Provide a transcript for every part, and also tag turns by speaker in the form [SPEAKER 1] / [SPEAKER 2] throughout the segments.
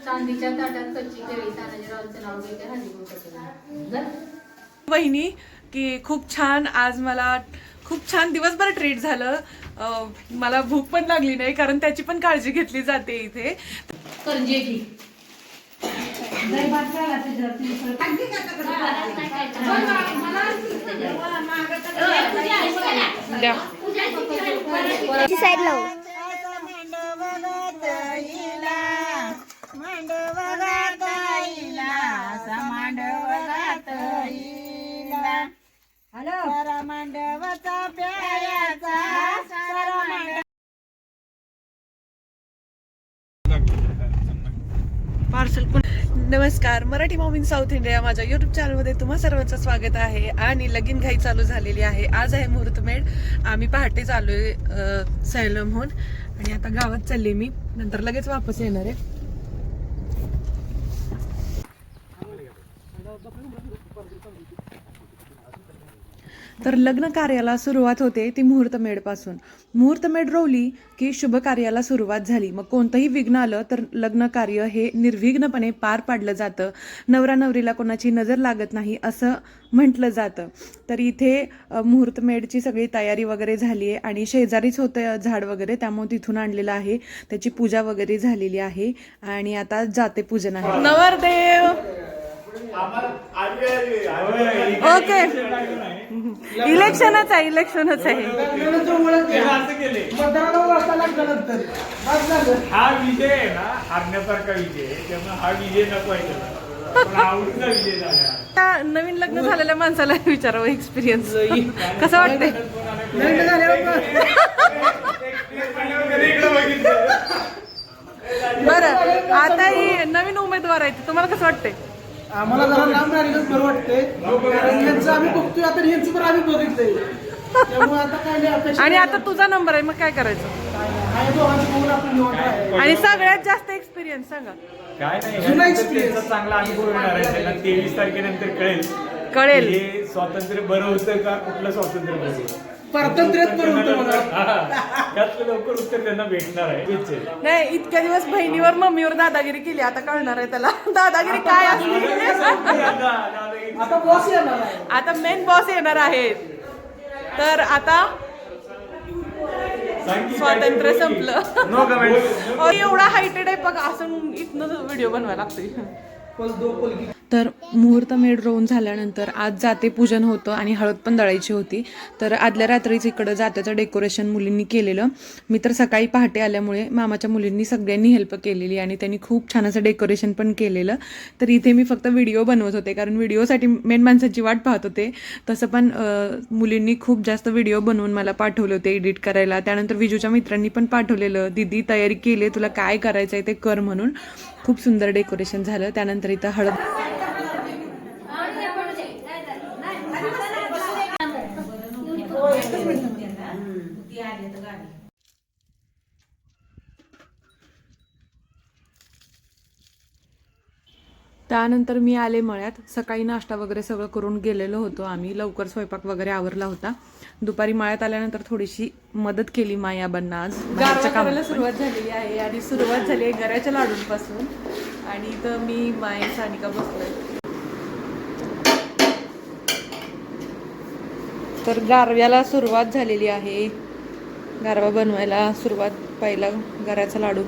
[SPEAKER 1] चांदीच्या ताटात कच्ची केळी तानाजीरावांचं नाव घेते हळदी.
[SPEAKER 2] वहिनी की खूप छान, आज मला खूप छान दिवसभर ट्रीट झालं. मला भूक पण लागली नाही कारण त्याची पण काळजी घेतली जाते इथे.
[SPEAKER 1] करंजी घे.
[SPEAKER 3] मांडवाचा प्यायाचा
[SPEAKER 2] पार्सल पण. नमस्कार, Marathi mom in south India माझ्या युट्यूब चॅनलमध्ये तुम्हा सर्वांचं स्वागत आहे. आणि लगीन घाई चालू झालेली आहे. आज आहे मुहूर्तमेढ. आम्ही पहाटे चाललोय सैलमहून आणि आता गावात चालले मी, नंतर लगेच वापस येणार आहे. तर लग्न कार्याला सुरुवात होते ती मुहूर्तमेढ पासून. मुहूर्तमेढ रोवली की शुभ कार्याला सुरुवात झाली. मग कोणतंही विघ्न आलं तर लग्न कार्य हे निर्विघ्नपणे पार पाडलं जातं. नवरा नवरीला कोणाची नजर लागत नाही असं म्हटलं जातं. तर इथे मुहूर्तमेढची सगळी तयारी वगैरे झाली आहे आणि शेजारीच होतं झाड वगैरे, त्यामुळे तिथून आणलेलं आहे. त्याची पूजा वगैरे झालेली आहे आणि आता जाते पूजन आहे. नवरदेव ओके. इलेक्शनच आहे, इलेक्शनच आहे.
[SPEAKER 4] हा विजय आहे ना हारण्यासारखा विजय आहे, त्यामुळे हा विजय नको आहे, आवडीचा विजय झाला.
[SPEAKER 2] नवीन लग्न झालेल्या माणसाला विचारावं एक्सपिरियन्स कसं वाटतंय. बरं, आता ही नवीन उमेदवार आहे, तुम्हाला कसं वाटतंय.
[SPEAKER 5] आम्हाला जरा लांब राहिलं बरं वाटतंय, कारण यांचं आम्ही बघतोय आता, यांचं पण आम्ही बघितलंय, त्यामुळे आता काय नाही अपेक्षा.
[SPEAKER 2] आणि आता तुझा नंबर आहे, मग काय करायचं. आणि सगळ्यात जास्त एक्सपिरियन्स सांगा.
[SPEAKER 4] काय नाही, चांगला अनुभव येणार आहे त्यांना. 23 तारखेनंतर
[SPEAKER 2] कळेल
[SPEAKER 4] हे स्वातंत्र्य बरं होतं का कुठलं स्वातंत्र्य बरं,
[SPEAKER 5] परतंत्र्यात बरं होतं मला.
[SPEAKER 4] त्यातलं लवकर उत्तर त्यांना भेटणार आहे.
[SPEAKER 2] नाही, इतक्या दिवस बहिणीवर मम्मीवर दादागिरी केली, आता कळणार आहे त्याला दादागिरी काय असते.
[SPEAKER 5] आता बॉस येणार आहे,
[SPEAKER 2] आता मेन बॉस येणार आहेत. तर आता स्वातंत्र्य संपलं. एवढा हायटेड आहे बघा, असं इथनं व्हिडिओ बनवायला लागतोय. तर मुहूर्तमेढ रोवून झाल्यानंतर आज जाते पूजन होतं आणि हळद पण दळायची होती. तर आदल्या रात्रीच इकडं जात्याचं डेकोरेशन मुलींनी केलेलं. मी तर सकाळी पहाटे आल्यामुळे मामाच्या मुलींनी सगळ्यांनी हेल्प केलेली आणि त्यांनी खूप छान असं डेकोरेशन पण केलेलं. तर इथे मी फक्त व्हिडिओ बनवत होते कारण व्हिडिओसाठी मेन माणसाची वाट पाहत होते. तसं पण मुलींनी खूप जास्त व्हिडिओ बनवून मला पाठवले होते एडिट करायला. त्यानंतर विजूच्या मित्रांनी पण पाठवलेलं, दीदी तयारी केली, तुला काय करायचं आहे ते कर म्हणून. खूप सुंदर डेकोरेशन झालं. त्यानंतर इथं हळद त्यानंतर मी आले मळ्यात. सकाळी नाश्ता वगैरे सगळं करून गेलेलो होतो आम्ही. लवकर स्वयंपाक वगैरे आवरला होता. दुपारी मळ्यात आल्यानंतर थोडीशी मदत केली मायाबांना. आज कामाला सुरुवात झालेली आहे आणि सुरुवात झाली आहे गऱ्याच्या लाडूंपासून. आणि इथं मी माय सानिका बसलोय. तर गारव्याला सुरुवात झालेली आहे. गारवा बनवायला सुरुवात, पहिला गऱ्याचा लाडू.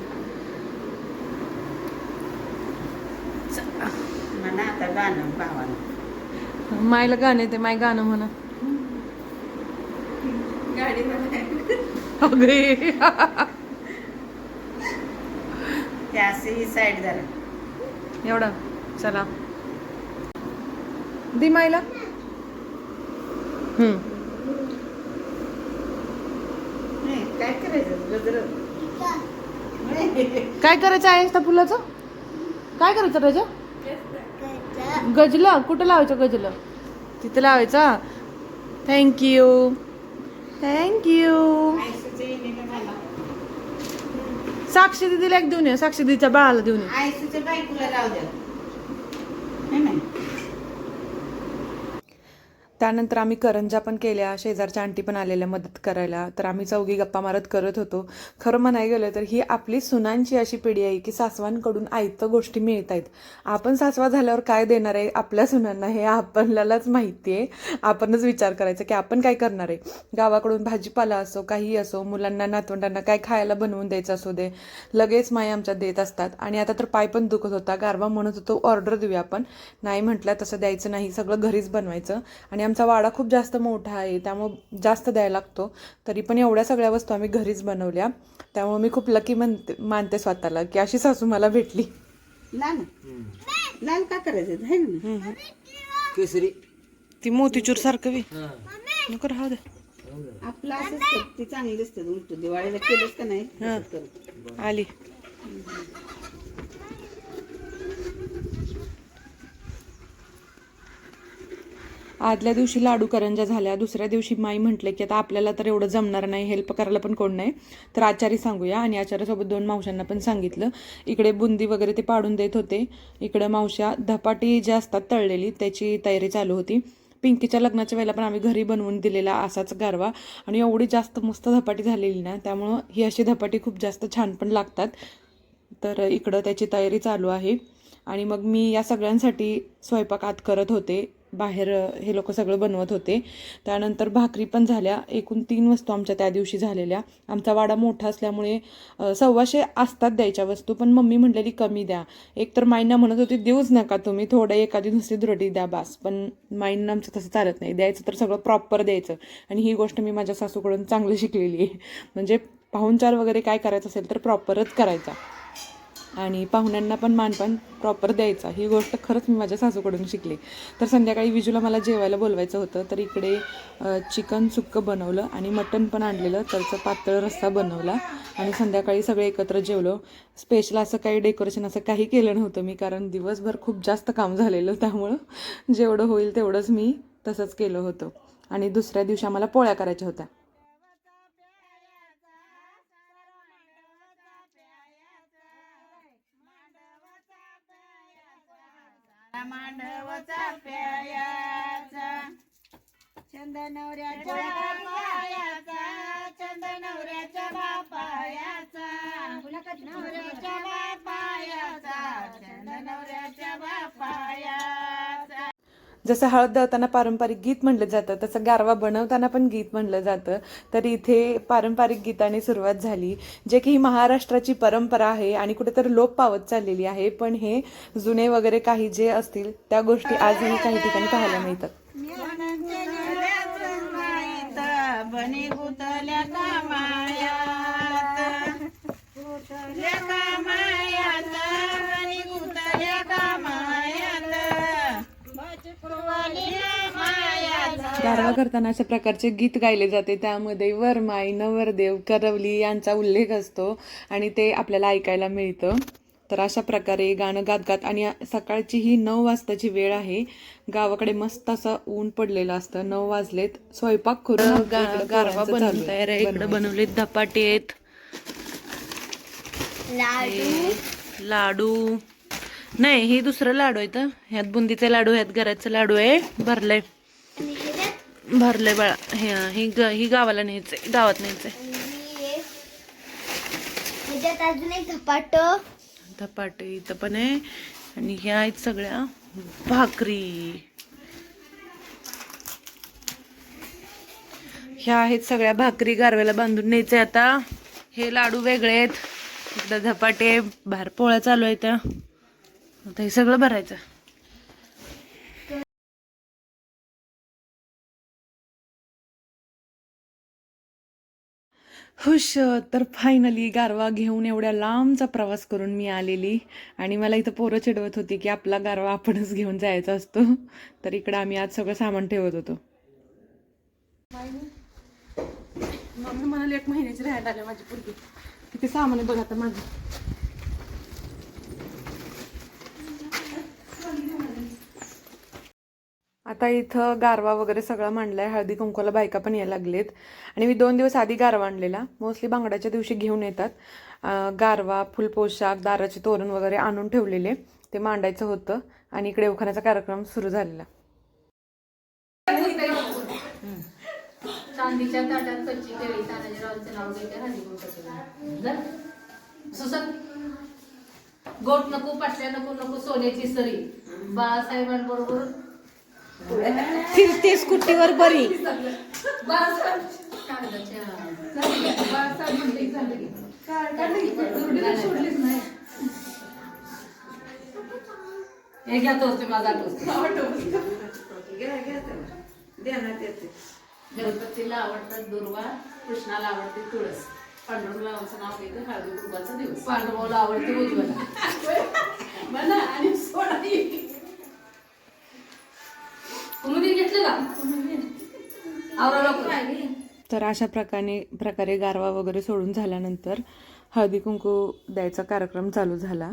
[SPEAKER 2] मायला गाणं येते, माय गाणं म्हणा. एवढा चला दि मायला. काय करायचं आहे त्या फुलाचं, काय करायचं राजा. गजला कुठं लावायचं, गजला तिथं लावायचा. Thank you thank you. साक्षी दीदीला एक देऊन ये, साक्षी दीदीच्या बाळाला देऊन ये. त्यानंतर आम्ही करंजा पण केल्या, शेजारच्या आंटी पण आलेल्या मदत करायला. तर आम्ही चौघी गप्पा मारत करत होतो. खरं म्हणायला गेलं तर ही आपली सुनांची अशी पिढी आहे की सासवांकडून आयतं गोष्टी मिळत आहेत. आपण सासवा झाल्यावर काय देणार आहे आपल्या सुनांना हे आपल्यालाच माहिती आहे. आपणच विचार करायचा की आपण काय करणार आहे. गावाकडून भाजीपाला असो, काही असो, मुलांना नातवंडांना काय खायला बनवून द्यायचं असू दे, लगेच माय आमच्या देत असतात. आणि आता तर पाय पण दुखत होता. गारवा म्हणत होतो ऑर्डर देऊया आपण, नाही म्हटलं तसं द्यायचं नाही, सगळं घरीच बनवायचं. आणि आमचा वाडा खूप जास्त मोठा आहे त्यामुळं जास्त द्यायला लागतो. तरी पण एवढ्या सगळ्या वस्तू आम्ही घरीच बनवल्या. त्यामुळे मी खूप लकी मानते स्वतःला की अशी सासू मला भेटली.
[SPEAKER 3] लाल लाल का करायचं आहे ना
[SPEAKER 6] केसरी
[SPEAKER 2] ती मोतीचूर सारखं नको राहू दे.
[SPEAKER 3] आपलं असंच ते चांगली दिसतात. उलट दिवाळीला केलंच का नाही तसंच करतो.
[SPEAKER 2] आली आदल्या दिवशी लाडू करंजा झाल्या. दुसऱ्या दिवशी माई म्हटले की आता आपल्याला तर एवढं जमणार नाही, हेल्प करायला पण कोण नाही, तर आचारी सांगूया. आणि आचार्यासोबत 2 मावशांना पण सांगितलं. इकडे बुंदी वगैरे ते पाडून देत होते. इकडे मावशा धपाटी जे असतात तळलेली त्याची तयारी चालू होती. पिंकीच्या लग्नाच्या वेळेला पण आम्ही घरी बनवून दिलेला असाच गारवा आणि एवढी जास्त मस्त धपाटी झालेली ना, त्यामुळं ही अशी धपाटी खूप जास्त छान पण लागतात. तर इकडं त्याची तयारी चालू आहे. आणि मग मी या सगळ्यांसाठी स्वयंपाक आत करत होते. बाहेर हे लोक सगळं बनवत होते. त्यानंतर भाकरी पण झाल्या. एकूण 3 वस्तू आमच्या त्या दिवशी झालेल्या. आमचा वाडा मोठा असल्यामुळे 125 असतात द्यायच्या वस्तू, पण मम्मी म्हटलेली कमी द्या. एक तर माईंना म्हणत होती देऊच नका तुम्ही, थोडं एखादी नुसती दुरडी द्या बास. पण माईंना आमचं तसं चालत नाही, द्यायचं तर सगळं प्रॉपर द्यायचं. आणि ही गोष्ट मी माझ्या सासूकडून चांगली शिकलेली आहे. म्हणजे पाहुणचार वगैरे काय करायचं असेल तर प्रॉपरच करायचा आणि पाहुण्यांना पण मानपान प्रॉपर द्यायचा. ही गोष्ट खरंच मी माझ्या सासूकडून शिकली. तर संध्याकाळी विजूला मला जेवायला बोलवायचं होतं, तर इकडे चिकन सुक्कं बनवलं आणि मटण पण आणलेलं, त्याचा पातळ रस्सा बनवला आणि संध्याकाळी सगळे एकत्र जेवलो. स्पेशल असं काही डेकोरेशन असं काही केलं नव्हतं मी, कारण दिवसभर खूप जास्त काम झालेलं, त्यामुळं जेवढं होईल तेवढंच मी तसंच केलं होतं. आणि दुसऱ्या दिवशी आम्हाला पोळ्या करायच्या होत्या.
[SPEAKER 3] मांडवचा प्यायाचा चंदनवऱ्याच्या बापायाचा, चंदनवऱ्याच्या बापायाचा, नवऱ्याच्या बापायाचा, चंदनवऱ्याच्या बापायाचा.
[SPEAKER 2] जसं हळद दळताना पारंपरिक गीत म्हणलं जातं तसं गारवा बनवताना पण गीत म्हणलं जातं. तर इथे पारंपरिक गीताने सुरुवात झाली, जे की ही महाराष्ट्राची परंपरा आहे आणि कुठेतरी लोप पावत चाललेली आहे. पण हे जुने वगैरे काही जे असतील त्या गोष्टी आजही काही ठिकाणी पाहायला मिळतात.
[SPEAKER 3] बनी गुतल्या कामायात, गुतल्या कामायात, बनी गुतल्या कामायात,
[SPEAKER 2] गारवा करताना अशा प्रकारचे गीत गायले जाते. त्यामध्ये वरमाई, नवरदेव, करवली यांचा उल्लेख असतो आणि ते आपल्याला ऐकायला मिळतं. तर अशा प्रकारे गाणं गात गात, आणि सकाळची ही 9 वाजताची वेळ आहे. गावाकडे मस्त असं ऊन पडलेलं असतं. 9 वाजलेत. स्वयंपाक करून गारवा बनवून तयार आहे. इकडे बनवले धपाटे आहेत, लाडू नाही, हे दुसरं लाडू आहे. तर ह्यात बुंदीचे लाडू, ह्यात गऱ्याचं लाडू आहे. भरलंय बाळा. ही गावाला न्यायचंय, गावात न्यायचंय.
[SPEAKER 7] अजून एक
[SPEAKER 2] धपाटे इथं पण आहे. आणि ह्या आहेत सगळ्या भाकरी. ह्या आहेत सगळ्या भाकरी गारव्याला बांधून न्यायचे. आता हे लाडू वेगळे आहेत, इकडं धपाटे, बाहेर पोळ्या चालू आहेत. आता हे सगळं भरायचं. खुश. तर फायनली गारवा घेऊन एवढ्या लांबचा प्रवास करून मी आलेली, आणि मला इथं पोरं चिडवत होती की आपला गारवा आपणच घेऊन जायचा असतो. तर इकडं आम्ही आज सगळं सामान ठेवत होतो. मम्मी म्हणाली 1 महिन्याची राहायला आल्या माझी पोरगी. किती सामान आहे बघ आता माझं. आता इथं गारवा वगैरे सगळं मांडलाय. हळदी कुंकवाला बायका पण यायला लागलेत. आणि मी 2 दिवस आधी गारवा आणलेला. मोस्टली बांगड्याच्या दिवशी घेऊन येतात. गारवा, फुलपोशाख, दाराचे तोरण वगैरे आणून ठेवलेले, ते मांडायचं होतं. आणि इकडे उखाण्याचा कार्यक्रम सुरू झालेला.
[SPEAKER 1] चांदीच्या ताटात कच्ची केळी तानाजीरावांचं नाव घेते हळदी कुंकू सुसत गोट नको पाटल्या नको नको सोन्याची सरी बाळासाहेबांबरोबर
[SPEAKER 3] फिरते स्कूटीवर बरी
[SPEAKER 1] बाळासाहेब कागदाच्या बाळासाहेब म्हणते झालं की सोडलीच नाही हे घ्या टोस्ट माझा टोस्ट गणपतीला आवडतात दुर्वा कृष्णाला आवडते तुळस पांडुरंगाचं नाव घेतं हळदी कुंकवाचा दिवस पांडुरंगाला आवडते उज्ज्वला म्हणा आणि सोडा कुमुदी घेतलं का आवरा लवकर
[SPEAKER 2] तर अशा प्रकारे गारवा वगैरे सोडून झाल्यानंतर हळदी कुंकू द्यायचा कार्यक्रम चालू झाला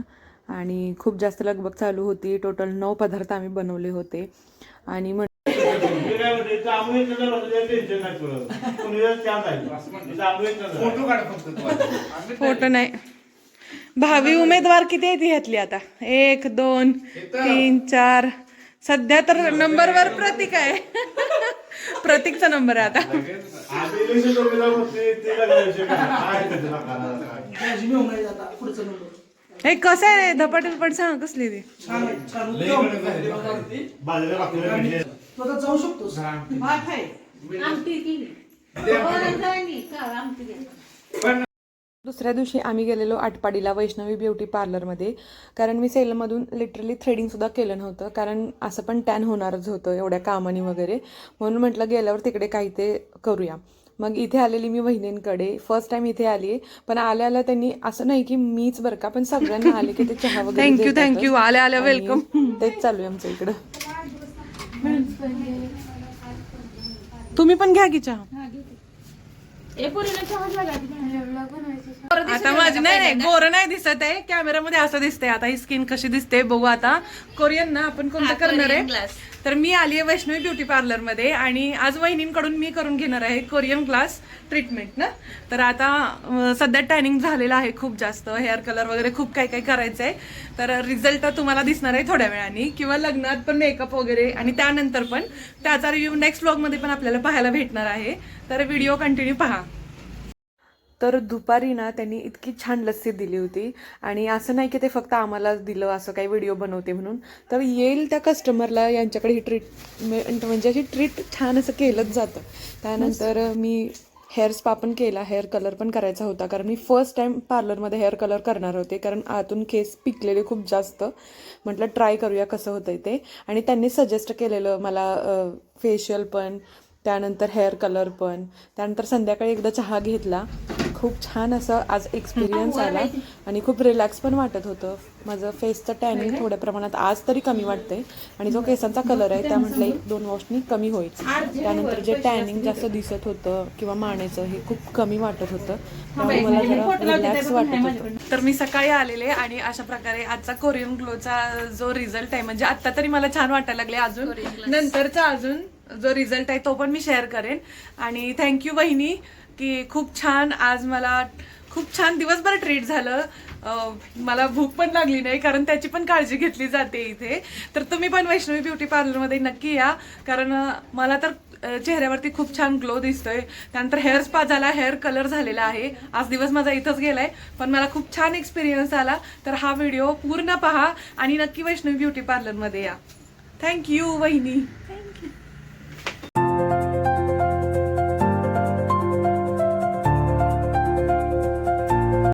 [SPEAKER 2] आणि खूप जास्त लगबग चालू होती. टोटल 9 पदार्थ आम्ही बनवले होते आणि फोटो नाही. भावी उमेदवार किती आहेत ह्यातली आता 1 2 3 4 सध्या तर नंबरवर प्रतीक आहे. प्रतीकचा नंबर आहे आता.
[SPEAKER 5] पुढचा नंबर
[SPEAKER 2] हे कसं आहे धपाट सांग कसली ती
[SPEAKER 5] छान आहे, छान तू आता जाऊ शकतोस.
[SPEAKER 3] भात आहे
[SPEAKER 1] आमटी केली आमटी
[SPEAKER 2] दुसऱ्या दिवशी आम्ही गेलेलो आटपाडीला वैष्णवी ब्युटी पार्लरमध्ये. कारण मी सेलमधून लिटरली थ्रेडिंगसुद्धा केलं नव्हतं कारण असं पण टॅन होणारच होतं एवढ्या कामाने वगैरे. म्हणून म्हटलं गेल्यावर तिकडे काही ते करूया. मग इथे आलेली मी वहिनींकडे फर्स्ट टाइम इथे आली. पण आल्या आल्या त्यांनी असं नाही की मीच बरं का पण सगळ्यांना आले की ते चहा वगैरे थँक्यू आल्या आल्या वेलकम.
[SPEAKER 3] तेच चालू आहे आमच्या इकडं.
[SPEAKER 2] तुम्ही पण घ्या की चहा. आता माझी नाही गोरं नाही दिसत आहे कॅमेरामध्ये असं दिसतंय. आता ही स्किन कशी दिसते बघू. आता कोरियन ना आपण कोणतं करणार आहे तर मी आली आहे वैष्णवी ब्युटी पार्लर मध्ये आणि आज वहिनींकडून मी करून घेणार आहे कोरियन ग्लास ट्रीटमेंट ना. तर आता सध्या टॅनिंग झालेलं आहे खूप जास्त. हेअर कलर वगैरे खूप काही काही करायचं आहे. तर रिझल्ट तुम्हाला दिसणार आहे थोड्या वेळाने किंवा लग्नात पण मेकअप वगैरे आणि त्यानंतर पण त्याचा रिव्ह्यू नेक्स्ट व्लॉगमध्ये पण आपल्याला पाहायला भेटणार आहे. तर व्हिडिओ कंटिन्यू पहा. तर दुपारी ना त्यांनी इतकी छान लस्सी दिली होती आणि असं नाही की ते फक्त आम्हालाच दिलं असं काही व्हिडिओ बनवते म्हणून. तर येईल त्या कस्टमरला यांच्याकडे ही ट्रीटमेंट म्हणजे अशी ट्रीट छान असं केलंच जातं. त्यानंतर मी हेअर स्पा पण केला. हेअर कलर पण करायचा होता कारण मी फर्स्ट टाइम पार्लरमध्ये हेअर कलर करणार होते कारण आतून केस पिकलेले खूप जास्त. म्हटलं ट्राय करूया कसं होतंय ते. आणि त्यांनी सजेस्ट केलेलं मला फेशियल पण त्यानंतर हेअर कलर पण. त्यानंतर संध्याकाळी एकदा चहा घेतला. खूप छान असं आज एक्सपिरियन्स आला आणि खूप रिलॅक्स पण वाटत होतं. माझं फेसचं टॅनिंग थोड्या प्रमाणात आज तरी कमी वाटतंय आणि जो केसांचा कलर आहे त्या म्हटलं 1-2 वॉशनी कमी होईल. त्यानंतर जे टॅनिंग जास्त दिसत होतं किंवा मानेचं हे खूप कमी वाटत होतं त्यामुळे मला जरा रिलॅक्स वाटत होतं. तर मी सकाळी आलेले आणि अशा प्रकारे आजचा कोरियन ग्लोचा जो रिझल्ट आहे म्हणजे आता तरी मला छान वाटायला लागले. अजून नंतरचा अजून जो रिझल्ट आहे तो पण मी शेअर करेन. आणि थँक्यू वहिनी की खूप छान आज मला खूप छान दिवसभर ट्रीट झालं. मला भूक पण लागली नाही कारण त्याची पण काळजी घेतली जाते इथे. तर तुम्ही पण वैष्णवी ब्युटी पार्लरमध्ये नक्की या कारण मला तर चेहऱ्यावरती खूप छान ग्लो दिसतोय. त्यानंतर हेअर स्पा झाला हेअर कलर झालेला आहे. आज दिवस माझा इथंच गेलाय पण मला खूप छान एक्सपिरियन्स आला. तर हा व्हिडिओ पूर्ण पहा आणि नक्की वैष्णवी ब्युटी पार्लरमध्ये या. थँक्यू वहिनी. थँक्यू.